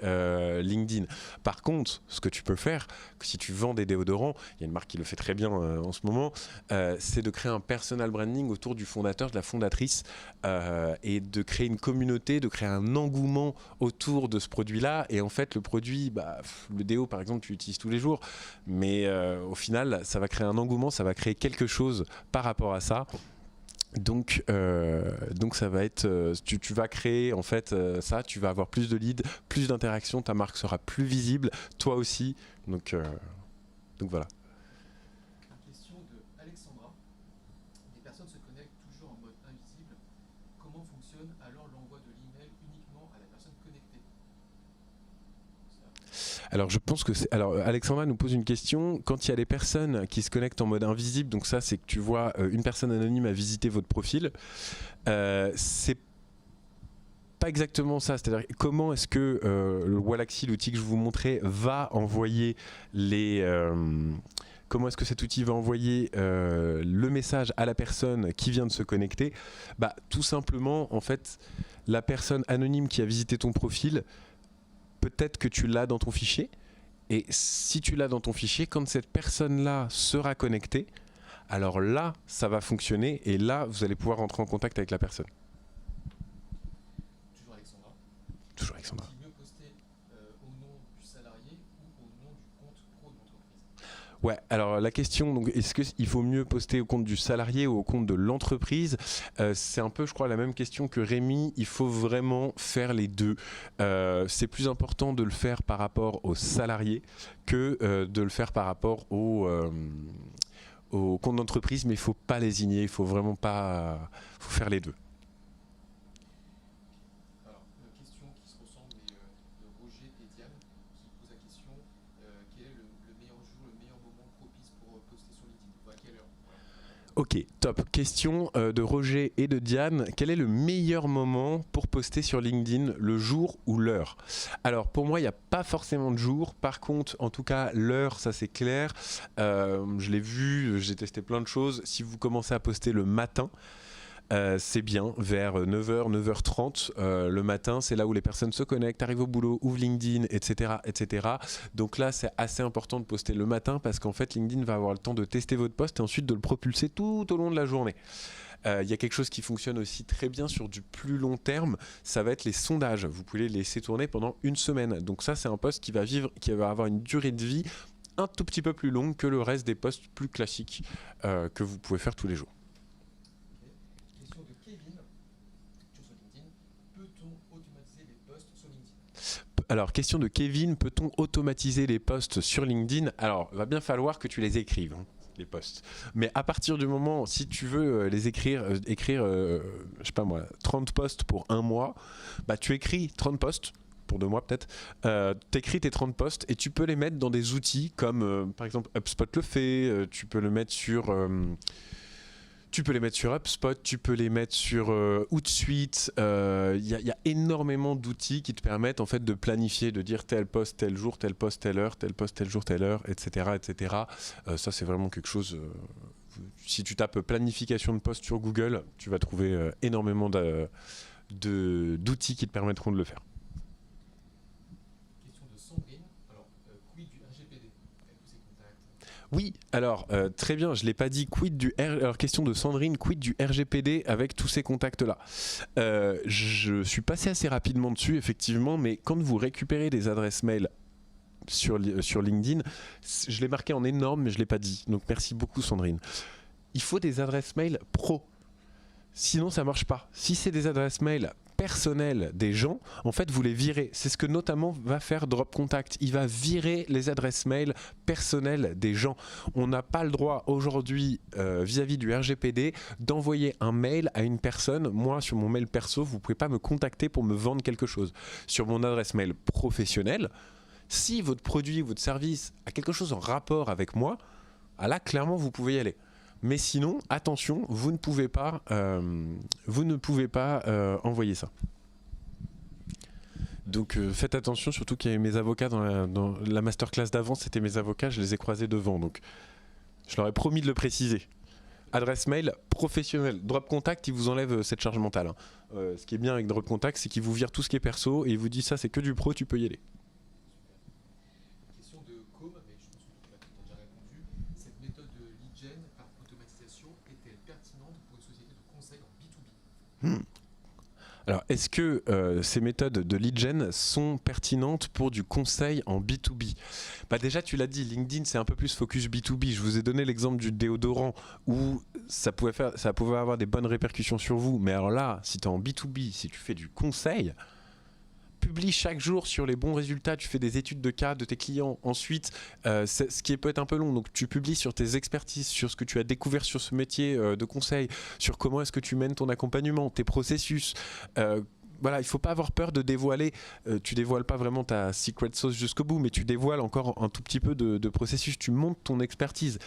Speaker 1: LinkedIn. Par contre, ce que tu peux faire, si tu vends des déodorants, il y a une marque qui le fait très bien en ce moment, c'est de créer un personal branding autour du fondateur, de la fondatrice, et de créer une communauté, de créer un engouement autour de ce produit-là. Et en fait, le produit, le déo par exemple, tu l'utilises tous les jours, mais au final, ça va créer un engouement, ça va créer quelque chose par rapport à ça. Donc ça va être, tu vas créer en fait ça, tu vas avoir plus de leads, plus d'interactions, ta marque sera plus visible, toi aussi. Donc voilà.
Speaker 2: Une question de Alexandra. Des personnes se connectent toujours en mode invisible. Comment fonctionne alors l'envoi de l'email uniquement à la personne connectée?
Speaker 1: Alors je pense que Alexandra nous pose une question. Quand il y a des personnes qui se connectent en mode invisible, donc ça c'est que tu vois une personne anonyme a visité votre profil, c'est pas exactement ça. C'est-à-dire comment est-ce que le Wallaxy, l'outil que je vous montrais, va envoyer comment est-ce que cet outil va envoyer le message à la personne qui vient de se connecter? Tout simplement, en fait, la personne anonyme qui a visité ton profil, peut-être que tu l'as dans ton fichier. Et si tu l'as dans ton fichier, quand cette personne-là sera connectée, alors là, ça va fonctionner et là, vous allez pouvoir rentrer en contact avec la personne.
Speaker 2: Toujours Alexandra.
Speaker 1: Toujours Alexandra.
Speaker 2: Est-il mieux poster au nom du salarié ou au nom du compte pro de l'entreprise?
Speaker 1: Ouais, alors la question, donc, est-ce qu'il faut mieux poster au compte du salarié ou au compte de l'entreprise? C'est un peu, je crois, la même question que Rémi. Il faut vraiment faire les deux. C'est plus important de le faire par rapport aux salariés que de le faire par rapport au compte d'entreprise, mais il ne faut pas lésigner, il faut vraiment pas... faut faire les deux.
Speaker 2: Alors, une question qui se ressemble, mais de Roger et Diane, qui pose la question quel est le meilleur jour, le meilleur moment propice pour poster sur LinkedIn? Ou à quelle heure?
Speaker 1: Ok, top. Question de Roger et de Diane. Quel est le meilleur moment pour poster sur LinkedIn, le jour ou l'heure? Alors pour moi, il n'y a pas forcément de jour. Par contre, en tout cas, l'heure, ça c'est clair. Je l'ai vu, j'ai testé plein de choses. Si vous commencez à poster le matin, c'est bien, vers 9h, 9h30 le matin, c'est là où les personnes se connectent, arrivent au boulot, ouvrent LinkedIn, etc., etc. Donc là, c'est assez important de poster le matin parce qu'en fait, LinkedIn va avoir le temps de tester votre post et ensuite de le propulser tout au long de la journée. Il y a quelque chose qui fonctionne aussi très bien sur du plus long terme, ça va être les sondages. Vous pouvez les laisser tourner pendant une semaine. Donc ça, c'est un post qui va avoir une durée de vie un tout petit peu plus longue que le reste des posts plus classiques que vous pouvez faire tous les jours.
Speaker 2: Question de Kevin, toujours sur LinkedIn. Peut-on automatiser les posts sur LinkedIn?
Speaker 1: Alors, question de Kevin, peut-on automatiser les posts sur LinkedIn? Alors, il va bien falloir que tu les écrives, hein, les posts. Mais à partir du moment, si tu veux les écrire, je sais pas moi, 30 posts pour un mois, tu écris 30 posts pour 2 mois peut-être, t'écris tes 30 posts et tu peux les mettre dans des outils comme par exemple HubSpot le fait, tu peux le mettre sur... tu peux les mettre sur HubSpot, tu peux les mettre sur Hootsuite. Il y a énormément d'outils qui te permettent en fait de planifier, de dire tel post tel jour, tel post telle heure, tel post tel jour telle heure, etc. etc. Ça c'est vraiment quelque chose... si tu tapes planification de post sur Google, tu vas trouver énormément d'outils qui te permettront de le faire.
Speaker 2: Question de Sandrine. Alors, quid du RGPD avec tous ces contacts?
Speaker 1: Oui, alors très bien, je ne l'ai pas dit, alors question de Sandrine, quid du RGPD avec tous ces contacts-là? Je suis passé assez rapidement dessus, effectivement, mais quand vous récupérez des adresses mail sur LinkedIn, je l'ai marqué en énorme, mais je ne l'ai pas dit, donc merci beaucoup Sandrine. Il faut des adresses mail pro, sinon ça ne marche pas. Si c'est des adresses mail personnelles des gens, en fait vous les virez. C'est ce que notamment va faire Drop Contact. Il va virer les adresses mail personnelles des gens. On n'a pas le droit aujourd'hui vis-à-vis du RGPD d'envoyer un mail à une personne. Moi sur mon mail perso, vous ne pouvez pas me contacter pour me vendre quelque chose. Sur mon adresse mail professionnelle, si votre produit, votre service a quelque chose en rapport avec moi, là clairement vous pouvez y aller. Mais sinon, attention, vous ne pouvez pas envoyer ça. Donc faites attention, surtout qu'il y avait mes avocats dans la masterclass d'avant, c'était mes avocats, je les ai croisés devant. Donc je leur ai promis de le préciser. Adresse mail professionnelle. Drop Contact, il vous enlève cette charge mentale. Hein. Ce qui est bien avec Drop Contact, c'est qu'il vous vire tout ce qui est perso et il vous dit ça, c'est que du pro, tu peux y aller.
Speaker 2: Question de Com, mais je pense que tu as déjà répondu. Cette méthode de lead gen par automatisation est-elle pertinente pour une société de conseil en B2B?
Speaker 1: Alors, est-ce que ces méthodes de lead gen sont pertinentes pour du conseil en B2B? Déjà, tu l'as dit, LinkedIn, c'est un peu plus focus B2B. Je vous ai donné l'exemple du déodorant où ça pouvait avoir des bonnes répercussions sur vous. Mais alors là, si tu es en B2B, si tu fais du conseil, publie chaque jour sur les bons résultats, tu fais des études de cas de tes clients. Ensuite, ce qui peut être un peu long, donc tu publies sur tes expertises, sur ce que tu as découvert sur ce métier de conseil, sur comment est-ce que tu mènes ton accompagnement, tes processus. Voilà, il ne faut pas avoir peur de dévoiler. Tu dévoiles pas vraiment ta secret sauce jusqu'au bout, mais tu dévoiles encore un tout petit peu de processus. Tu montes ton expertise.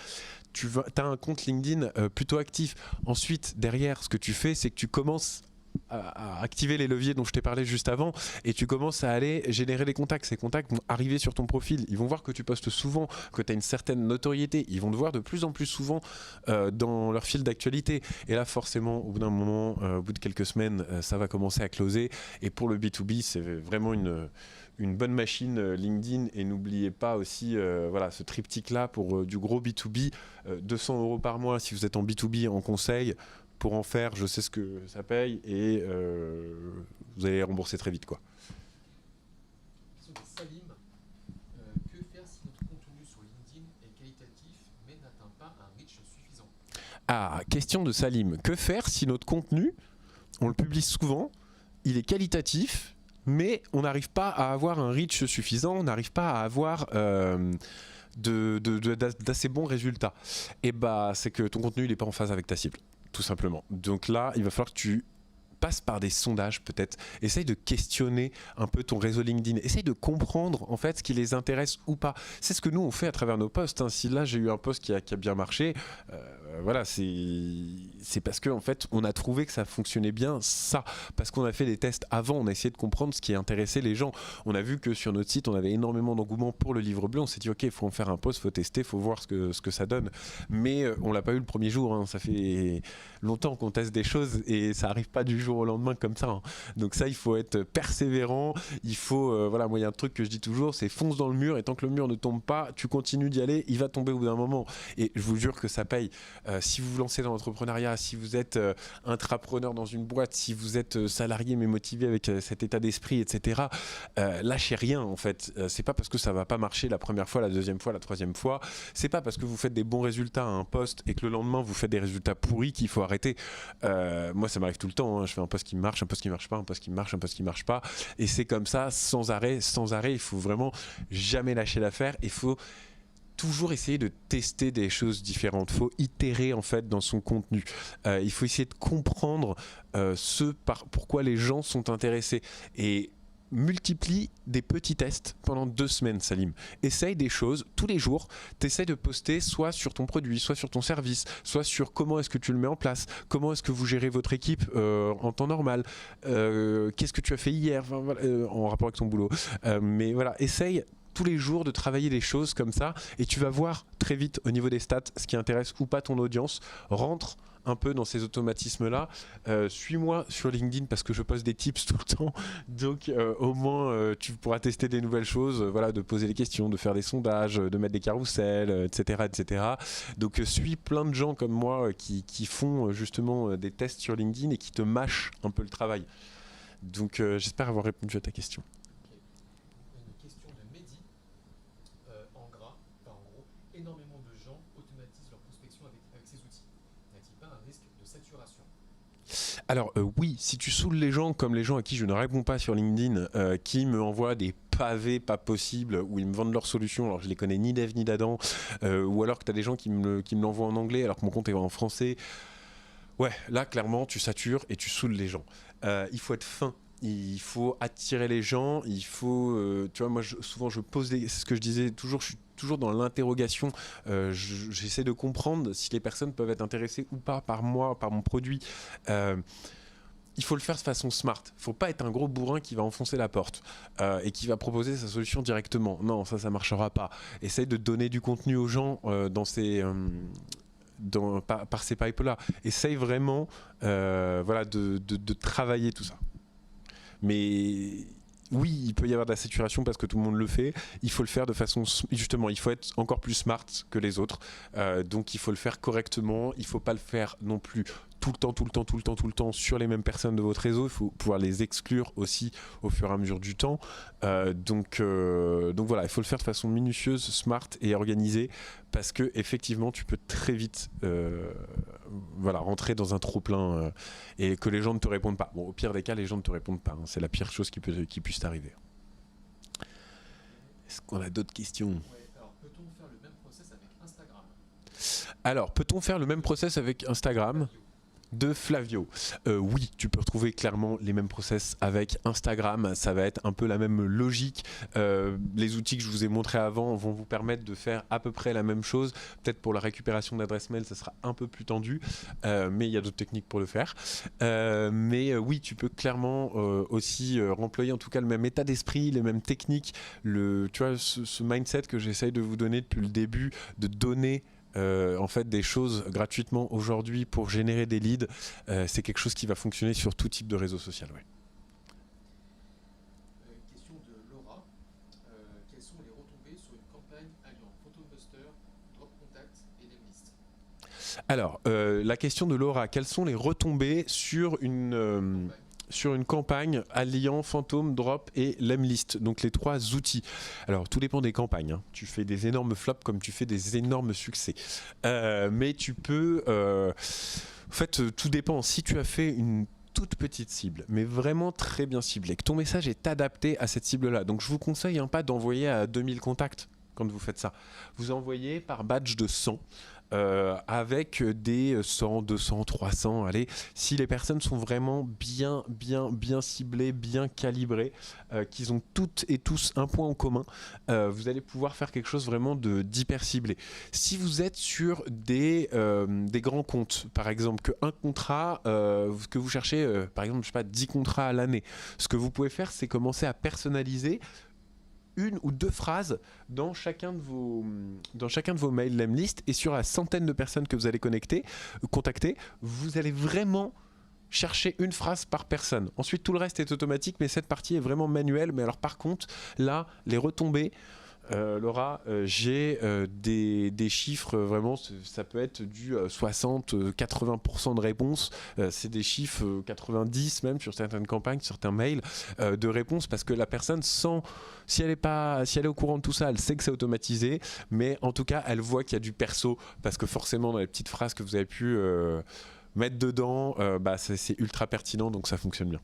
Speaker 1: Tu as un compte LinkedIn plutôt actif. Ensuite, derrière, ce que tu fais, c'est que tu commences à activer les leviers dont je t'ai parlé juste avant et tu commences à aller générer des contacts. Ces contacts vont arriver sur ton profil, ils vont voir que tu postes souvent, que tu as une certaine notoriété, ils vont te voir de plus en plus souvent dans leur fil d'actualité et là forcément au bout d'un moment, au bout de quelques semaines, ça va commencer à closer et pour le B2B c'est vraiment une bonne machine LinkedIn et n'oubliez pas aussi voilà, ce triptyque là pour du gros B2B, 200 € par mois si vous êtes en B2B en conseil. Pour en faire, je sais ce que ça paye et vous allez rembourser très vite, quoi.
Speaker 2: Question de Salim. Que faire si notre contenu sur LinkedIn est qualitatif mais n'atteint pas un reach suffisant?
Speaker 1: Ah, question de Salim. Que faire si notre contenu, on le publie souvent, il est qualitatif, mais on n'arrive pas à avoir un reach suffisant, on n'arrive pas à avoir d'assez bons résultats? Et bah, c'est que ton contenu n'est pas en phase avec ta cible. Tout simplement. Donc là, il va falloir que tu passes par des sondages peut-être. Essaye de questionner un peu ton réseau LinkedIn. Essaye de comprendre en fait ce qui les intéresse ou pas. C'est ce que nous on fait à travers nos posts. Hein. Si là j'ai eu un post qui a bien marché, voilà, c'est parce qu'en fait on a trouvé que ça fonctionnait bien ça. Parce qu'on a fait des tests avant, on a essayé de comprendre ce qui intéressait les gens. On a vu que sur notre site on avait énormément d'engouement pour le livre bleu. On s'est dit ok, il faut en faire un post, il faut tester, il faut voir ce que ça donne. Mais on l'a pas eu le premier jour. Hein. Ça fait longtemps qu'on teste des choses et ça arrive pas du jour au lendemain comme ça. Hein. Donc ça, il faut être persévérant. Il faut, voilà, moi il y a un truc que je dis toujours, c'est fonce dans le mur et tant que le mur ne tombe pas, tu continues d'y aller, il va tomber au bout d'un moment. Et je vous jure que ça paye. Si vous vous lancez dans l'entrepreneuriat, si vous êtes intrapreneur dans une boîte, si vous êtes salarié mais motivé avec cet état d'esprit, etc. Lâchez rien en fait. C'est pas parce que ça va pas marcher la première fois, la deuxième fois, la troisième fois. C'est pas parce que vous faites des bons résultats à un poste et que le lendemain vous faites des résultats pourris qu'il faut arrêter. Moi ça m'arrive tout le temps. Hein. Je fais un poste qui marche, un poste qui marche pas, un poste qui marche, un poste qui marche pas. Et c'est comme ça, sans arrêt, sans arrêt. Il faut vraiment jamais lâcher l'affaire. Il faut toujours essayer de tester des choses différentes. Il faut itérer en fait dans son contenu. Il faut essayer de comprendre pourquoi les gens sont intéressés. Et multiplie des petits tests pendant 2 semaines, Salim. Essaye des choses tous les jours. T'essayes de poster soit sur ton produit, soit sur ton service, soit sur comment est-ce que tu le mets en place, comment est-ce que vous gérez votre équipe en temps normal, qu'est-ce que tu as fait hier, enfin, voilà, en rapport avec ton boulot. Mais voilà, essaye tous les jours de travailler des choses comme ça et tu vas voir très vite au niveau des stats ce qui intéresse ou pas ton audience. Rentre un peu dans ces automatismes-là. Suis-moi sur LinkedIn parce que je poste des tips tout le temps. Donc au moins tu pourras tester des nouvelles choses, voilà, de poser des questions, de faire des sondages, de mettre des carousels, etc., etc. Donc suis plein de gens comme moi qui font justement des tests sur LinkedIn et qui te mâchent un peu le travail. Donc j'espère avoir répondu à ta question.
Speaker 2: Une question de Mehdi. En gras, enfin en gros, énormément de gens automatisent leur prospection avec ces outils. N'a-t-il pas un risque de saturation?
Speaker 1: Alors oui, si tu saoules les gens comme les gens à qui je ne réponds pas sur LinkedIn, qui me envoient des pavés pas possibles, où ils me vendent leurs solutions, alors je les connais ni d'Ève ni d'Adam, ou alors que tu as des gens qui me l'envoient en anglais alors que mon compte est en français, ouais, là clairement tu satures et tu saoules les gens. Il faut être fin. Il faut attirer les gens, il faut, tu vois, moi souvent je pose c'est ce que je disais toujours, je suis toujours dans l'interrogation, j'essaie de comprendre si les personnes peuvent être intéressées ou pas par moi, par mon produit. Il faut le faire de façon smart. Il ne faut pas être un gros bourrin qui va enfoncer la porte et qui va proposer sa solution directement. Non, ça ne marchera pas. Essaye de donner du contenu aux gens dans ces... par ces pipes-là. Essaye vraiment voilà, de travailler tout ça. Mais oui, il peut y avoir de la saturation parce que tout le monde le fait. Il faut le faire de façon... Justement, il faut être encore plus smart que les autres. Donc il faut le faire correctement. Il ne faut pas le faire non plus tout le temps sur les mêmes personnes de votre réseau. Il faut pouvoir les exclure aussi au fur et à mesure du temps. Donc voilà, il faut le faire de façon minutieuse, smart et organisée parce que effectivement, tu peux très vite voilà, rentrer dans un trop-plein et que les gens ne te répondent pas. Bon, au pire des cas, les gens ne te répondent pas. Hein. C'est la pire chose qui puisse t'arriver. Est-ce qu'on a d'autres questions ?
Speaker 2: Ouais, alors peut-on faire le même process avec Instagram?
Speaker 1: Alors, peut-on faire le même process avec Instagram ? de Flavio. Oui, tu peux retrouver clairement les mêmes process avec Instagram. Ça va être un peu la même logique. Les outils que je vous ai montrés avant vont vous permettre de faire à peu près la même chose. Peut-être pour la récupération d'adresse mail, ça sera un peu plus tendu, mais il y a d'autres techniques pour le faire. Mais oui, tu peux clairement aussi remployer en tout cas le même état d'esprit, les mêmes techniques. Tu vois, ce mindset que j'essaye de vous donner depuis le début, de donner en fait des choses gratuitement aujourd'hui pour générer des leads, c'est quelque chose qui va fonctionner sur tout type de réseau social. Ouais.
Speaker 2: Question de Laura. Quelles sont les retombées sur une campagne alliant PhotoBuster, Drop Contact et Lemlist?
Speaker 1: Alors, la question de Laura, quelles sont les retombées sur une campagne alliant Phantom, Drop et Lemlist, donc les 3 outils. Alors tout dépend des campagnes, hein. Tu fais des énormes flops comme tu fais des énormes succès. Mais tu peux... en fait, tout dépend. Si tu as fait une toute petite cible, mais vraiment très bien ciblée, que ton message est adapté à cette cible-là. Donc je vous conseille pas d'envoyer à 2000 contacts quand vous faites ça. Vous envoyez par badge de 100. Avec des 100, 200, 300, allez, si les personnes sont vraiment bien ciblées, bien calibrées, qu'ils ont toutes et tous un point en commun, vous allez pouvoir faire quelque chose vraiment d'hyper ciblé. Si vous êtes sur des grands comptes, par exemple, qu'un contrat, que vous cherchez, par exemple, je sais pas, 10 contrats à l'année, ce que vous pouvez faire, c'est commencer à personnaliser 1 ou 2 phrases dans chacun de vos mails Lemlist, et sur la centaine de personnes que vous allez contacter, vous allez vraiment chercher une phrase par personne. Ensuite, tout le reste est automatique, mais cette partie est vraiment manuelle. Mais alors par contre, là, les retombées, Laura, j'ai des chiffres, vraiment, ça peut être du 60-80% de réponses, c'est des chiffres 90 même sur certaines campagnes, certains mails de réponses, parce que la personne si elle est au courant de tout ça, elle sait que c'est automatisé, mais en tout cas elle voit qu'il y a du perso, parce que forcément dans les petites phrases que vous avez pu mettre dedans, c'est ultra pertinent, donc ça fonctionne bien.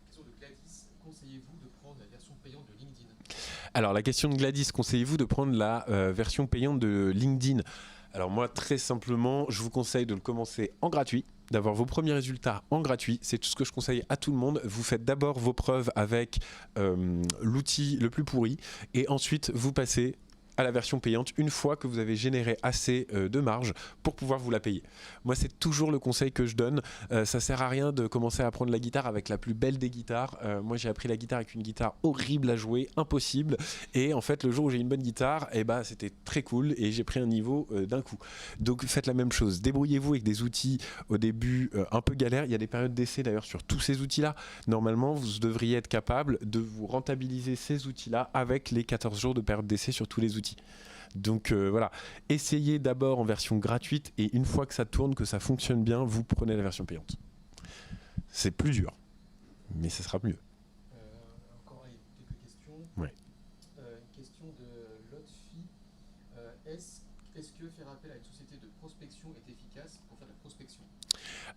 Speaker 2: Question de Gladys. Conseillez-vous de prendre la version payante de LinkedIn?
Speaker 1: Alors la question de Gladys, conseillez-vous de prendre la version payante de LinkedIn? Alors moi, très simplement, je vous conseille de le commencer en gratuit, d'avoir vos premiers résultats en gratuit. C'est tout ce que je conseille à tout le monde. Vous faites d'abord vos preuves avec l'outil le plus pourri, et ensuite vous passez à la version payante une fois que vous avez généré assez de marge pour pouvoir vous la payer. Moi, c'est toujours le conseil que je donne. Ça sert à rien de commencer à apprendre la guitare avec la plus belle des guitares. Moi, j'ai appris la guitare avec une guitare horrible à jouer, impossible. Et en fait, le jour où j'ai une bonne guitare, c'était très cool et j'ai pris un niveau d'un coup. Donc, faites la même chose. Débrouillez-vous avec des outils au début un peu galères. Il y a des périodes d'essai d'ailleurs sur tous ces outils-là. Normalement, vous devriez être capable de vous rentabiliser ces outils-là avec les 14 jours de période d'essai sur tous les outils. Donc voilà, essayez d'abord en version gratuite, et une fois que ça tourne, que ça fonctionne bien, vous prenez la version payante. C'est plus dur, mais ça sera mieux.
Speaker 2: Encore quelques questions.
Speaker 1: Ouais.
Speaker 2: Une question de Lotfi. Est-ce que faire appel à une société de prospection est efficace pour faire de la prospection?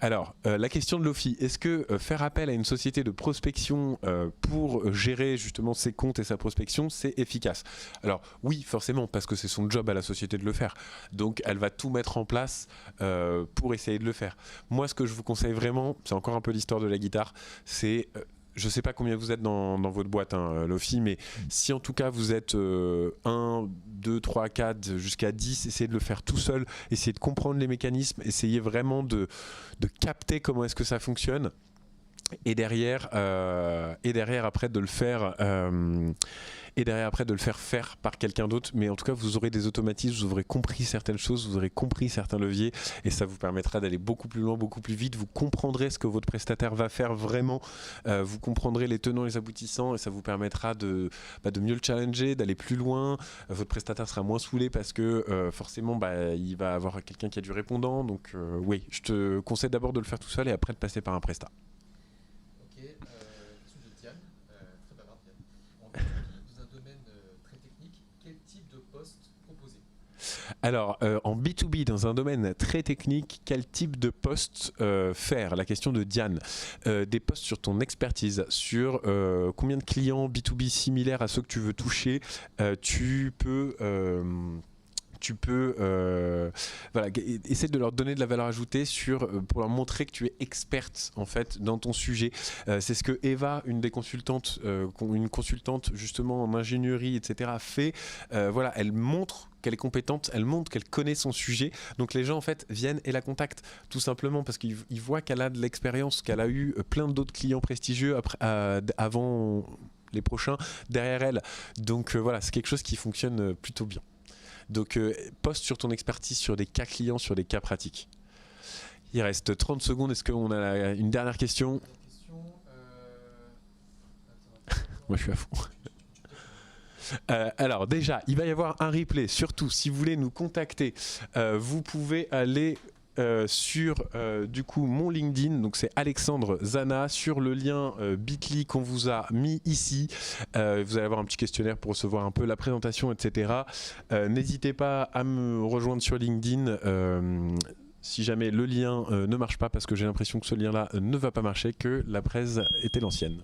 Speaker 1: Alors, la question de Lofi, est-ce que faire appel à une société de prospection pour gérer justement ses comptes et sa prospection, c'est efficace? Alors oui, forcément, parce que c'est son job à la société de le faire. Donc elle va tout mettre en place pour essayer de le faire. Moi, ce que je vous conseille vraiment, c'est encore un peu l'histoire de la guitare, c'est... je ne sais pas combien vous êtes dans votre boîte, hein, Lofi, mais si en tout cas vous êtes 1, 2, 3, 4, jusqu'à 10, essayez de le faire tout seul, essayez de comprendre les mécanismes, essayez vraiment de capter comment est-ce que ça fonctionne, et derrière après de le faire faire par quelqu'un d'autre. Mais en tout cas, vous aurez des automatismes, vous aurez compris certaines choses, vous aurez compris certains leviers, et ça vous permettra d'aller beaucoup plus loin, beaucoup plus vite. Vous comprendrez ce que votre prestataire va faire vraiment, vous comprendrez les tenants et les aboutissants, et ça vous permettra de mieux le challenger, d'aller plus loin. Votre prestataire sera moins saoulé parce que forcément il va avoir quelqu'un qui a du répondant. Donc oui, je te conseille d'abord de le faire tout seul et après de passer par un prestat.
Speaker 2: Question de Diane, très bavarde Diane. En B2B, dans un domaine très technique, quel type de poste proposer?
Speaker 1: Alors, en B2B, dans un domaine très technique, quel type de poste faire? La question de Diane. Des postes sur ton expertise, sur combien de clients B2B similaires à ceux que tu veux toucher, tu peux tu peux voilà, essayer de leur donner de la valeur ajoutée pour leur montrer que tu es experte en fait dans ton sujet. C'est ce que Eva, une des consultantes, une consultante justement en ingénierie, etc., fait. Voilà, elle montre qu'elle est compétente, elle montre qu'elle connaît son sujet. Donc les gens en fait viennent et la contactent tout simplement parce qu'ils voient qu'elle a de l'expérience, qu'elle a eu plein d'autres clients prestigieux avant les prochains derrière elle. Donc voilà, c'est quelque chose qui fonctionne plutôt bien. Donc poste sur ton expertise sur des cas clients, sur des cas pratiques. Il reste 30 secondes, est-ce qu'on a une dernière question? Moi je suis à fond. Alors déjà, il va y avoir un replay, surtout si vous voulez nous contacter, vous pouvez aller sur du coup mon LinkedIn, donc c'est Alexandre Zana, sur le lien Bitly qu'on vous a mis ici. Vous allez avoir un petit questionnaire pour recevoir un peu la présentation, etc. N'hésitez pas à me rejoindre sur LinkedIn si jamais le lien ne marche pas, parce que j'ai l'impression que ce lien là ne va pas marcher, que la presse était l'ancienne.